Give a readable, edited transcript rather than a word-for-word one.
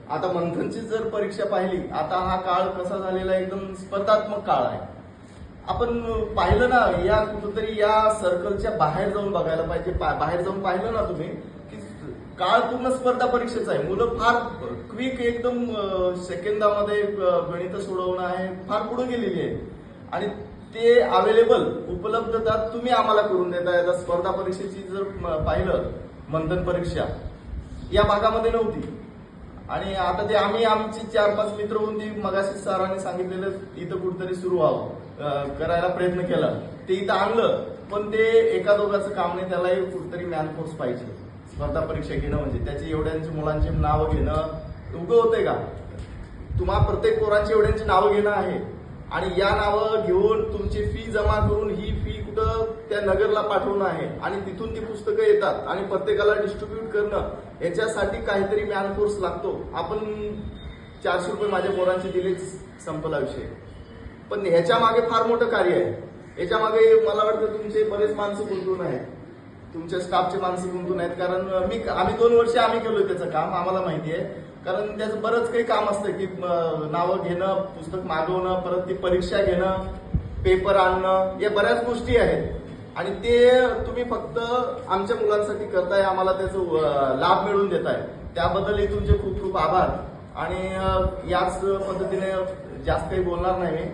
आता मंथनची जर परीक्षा पाहिली, आता हा काळ कसा झालेला आहे, एकदम स्पर्धात्मक काळ आहे. आपण पाहिलं ना, या कुठंतरी या सर्कलच्या बाहेर जाऊन बघायला पाहिजे. बाहेर जाऊन पाहिलं ना तुम्ही की काळ पूर्ण स्पर्धा परीक्षेचा आहे. मुलं फार क्विक एकदम सेकंदामध्ये गणित सोडवणं आहे, फार पुढे गेलेली आहे. आणि ते अवेलेबल उपलब्धता तुम्ही आम्हाला करून देताय. आता स्पर्धा परीक्षेची जर पाहिलं, मंथन परीक्षा या भागामध्ये नव्हती. आणि आता ते आम्ही आमची 4-5 मित्र होऊन ती मगाशी सरांनी सांगितलेलं इथं कुठतरी सुरू व्हावं करायला प्रयत्न केला. ते इथं आणलं, पण ते एका दोघांचं काम नाही. त्यालाही कुठतरी मॅनफोर्स पाहिजे. स्पर्धा परीक्षा घेणं म्हणजे त्याची एवढ्यांची मुलांची नावं घेणं उभं होतंय का? तुम्हा प्रत्येक पोरांची एवढ्यांची नावं घेणं आहे. आणि या नावं घेऊन तुमची फी जमा करून ही फी कुठं त्या नगरला पाठवणं आहे. आणि तिथून ती पुस्तकं येतात आणि प्रत्येकाला डिस्ट्रीब्यूट करणं, याच्यासाठी काहीतरी मॅनफोर्स लागतो. आपण 400 रुपये माझ्या पोरांचे दिलेच, संपला विषय. पण ह्याच्या मागे फार मोठं कार्य आहे. याच्या मागे मला वाटतं तुमचे बरेच माणसं गुंतून आहेत, तुमच्या स्टाफचे माणसं गुंतून आहेत. कारण आम्ही 2 वर्ष आम्ही केलोय त्याचं काम, आम्हाला माहिती आहे. कारण त्याचं बरंच काही काम असतं की नावं घेणं, पुस्तक मागवणं, परत ती परीक्षा घेणं, पेपर आणणं, या बऱ्याच गोष्टी आहेत. आणि ते तुम्ही फक्त आमच्या मुलांसाठी करताय, आम्हाला त्याचा लाभ मिळवून देताय. त्याबद्दलही तुमचे खूप खूप आभार. आणि याच पद्धतीने जास्त काही बोलणार नाही मी.